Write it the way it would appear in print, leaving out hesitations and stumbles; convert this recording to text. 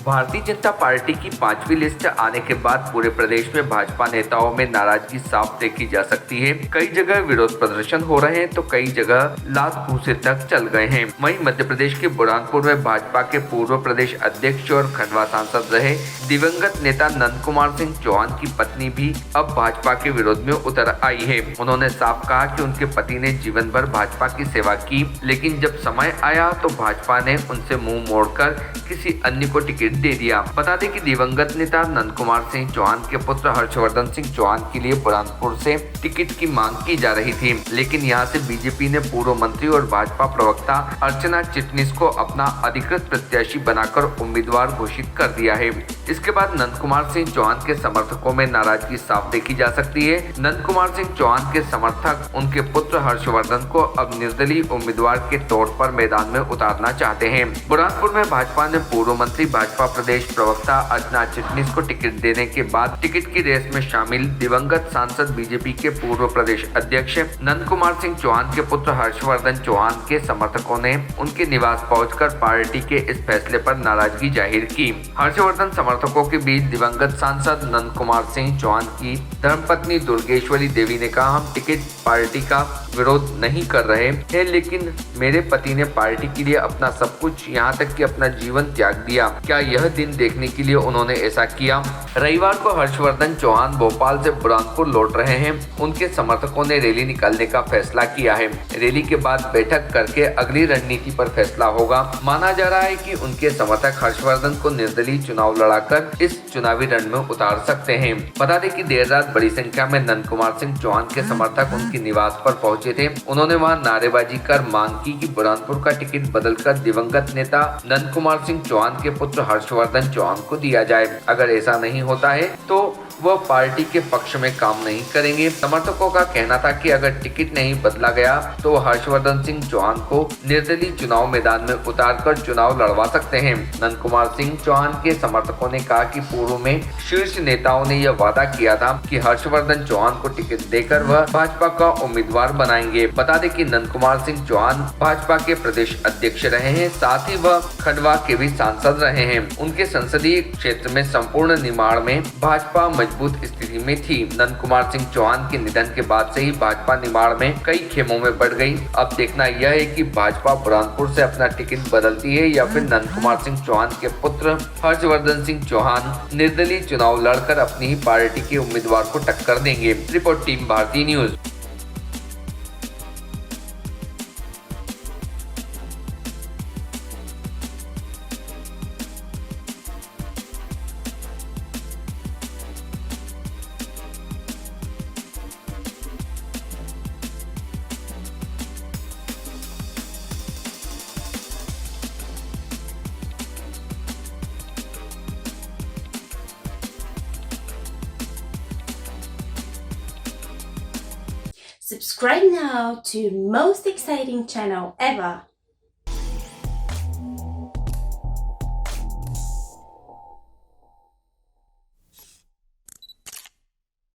Bharatiya Janata party की 5वीं list आने के बाद पूरे प्रदेश में भाजपा नेताओं में नाराजगी साफ देखी जा सकती है। कई जगह विरोध प्रदर्शन हो रहे हैं तो कई जगह लात घूंसे तक चल गए हैं। वहीं मध्य प्रदेश के बुरहानपुर में भाजपा के पूर्व प्रदेश अध्यक्ष और खंडवा सांसद रहे दिवंगत नेता नंद कुमार सिंह चौहान की पत्नी भी अब भाजपा के विरोध में उतर आई है। उन्होंने साफ कहा कि उनके पति ने जीवन भर भाजपा की सेवा की, लेकिन जब समय आया तो भाजपा ने उनसे मुंह मोड़कर किसी अन्य को टिकट दे दिया। बता दें कि दिवंगत नेता नंद कुमार सिंह चौहान के पुत्र हर्षवर्धन सिंह चौहान के लिए बुरहानपुर से टिकट की मांग की जा रही थी, लेकिन यहां से बीजेपी ने पूर्व मंत्री और भाजपा प्रवक्ता अर्चना चिटनिस को अपना अधिकृत प्रत्याशी बनाकर उम्मीदवार घोषित कर दिया है। इसके बाद नंद कुमार सिंह चौहान के समर्थकों में नाराजगी साफ देखी जा सकती है। नंद कुमार सिंह चौहान के समर्थक उनके पुत्र हर्षवर्धन को अब निर्दलीय उम्मीदवार के तौर पर मैदान में उतारना चाहते हैं। बुरहानपुर में भाजपा ने पूर्व मंत्री भाजपा प्रदेश प्रवक्ता अर्चना चिटनिस को टिकट देने के बाद टिकट की रेस में शामिल दिवंगत सांसद बीजेपी के पूर्व प्रदेश अध्यक्ष नंद कुमार सिंह चौहान के पुत्र हर्षवर्धन चौहान के समर्थकों ने उनके निवास पहुंचकर पार्टी के इस फैसले पर नाराजगी जाहिर की। हर्षवर्धन समर्थकों के बीच दिवंगत सांसद नंद कुमार सिंह चौहान की धर्मपत्नी दुर्गेश्वरी देवी ने कहा, हम टिकट पार्टी का विरोध नहीं कर रहे हैं, लेकिन मेरे पति ने पार्टी के लिए अपना सब कुछ, यहाँ तक कि अपना जीवन त्याग दिया। क्या यह दिन देखने के लिए उन्होंने ऐसा किया? रविवार को हर्षवर्धन चौहान भोपाल से बुरहानपुर लौट रहे हैं। उनके समर्थकों ने रैली निकालने का फैसला किया है। रैली के बाद बैठक करके अगली रणनीति पर फैसला होगा। माना जा रहा है कि उनके समर्थक हर्षवर्धन को निर्दलीय चुनाव लड़ाकर इस चुनावी रण में उतार सकते हैं। बता दें कि देर रात बड़ी संख्या में नंद कुमार सिंह चौहान के समर्थक उनके निवास पर पहुंचे थे। उन्होंने वहां नारेबाजी कर मांग की कि बुरहानपुर का टिकट बदलकर दिवंगत नेता नंद कुमार सिंह चौहान के पुत्र हर्षवर्धन चौहान को दिया जाए। अगर ऐसा नहीं होता है तो वह पार्टी के पक्ष में काम नहीं करेंगे। समर्थकों का कहना था कि अगर टिकट नहीं बदला गया तो हर्षवर्धन सिंह चौहान को निर्दलीय चुनाव मैदान में उतारकर चुनाव लड़वा सकते हैं। नंद कुमार सिंह चौहान के समर्थकों ने कहा कि पूर्व में शीर्ष नेताओं ने यह वादा किया था कि हर्षवर्धन चौहान को टिकट देकर वह भाजपा का उम्मीदवार बनाएंगे। बता दें कि नंद कुमार सिंह चौहान भाजपा के प्रदेश अध्यक्ष रहे हैं, साथ ही वह खंडवा के भी सांसद रहे हैं। उनके संसदीय क्षेत्र में संपूर्ण निर्माण में भाजपा मजबूत स्थिति में थी। नंद कुमार सिंह चौहान के निधन के बाद से ही भाजपा निर्माण में कई खेमों में बढ़ गई। अब देखना यह है कि भाजपा बुरहानपुर से अपना टिकट बदलती है या फिर नंद कुमार सिंह चौहान के पुत्र हर्षवर्धन सिंह चौहान निर्दलीय चुनाव लड़कर अपनी ही पार्टी के उम्मीदवार को टक्कर देंगे। रिपोर्ट टीम भारतीय news. Subscribe now to most exciting channel ever.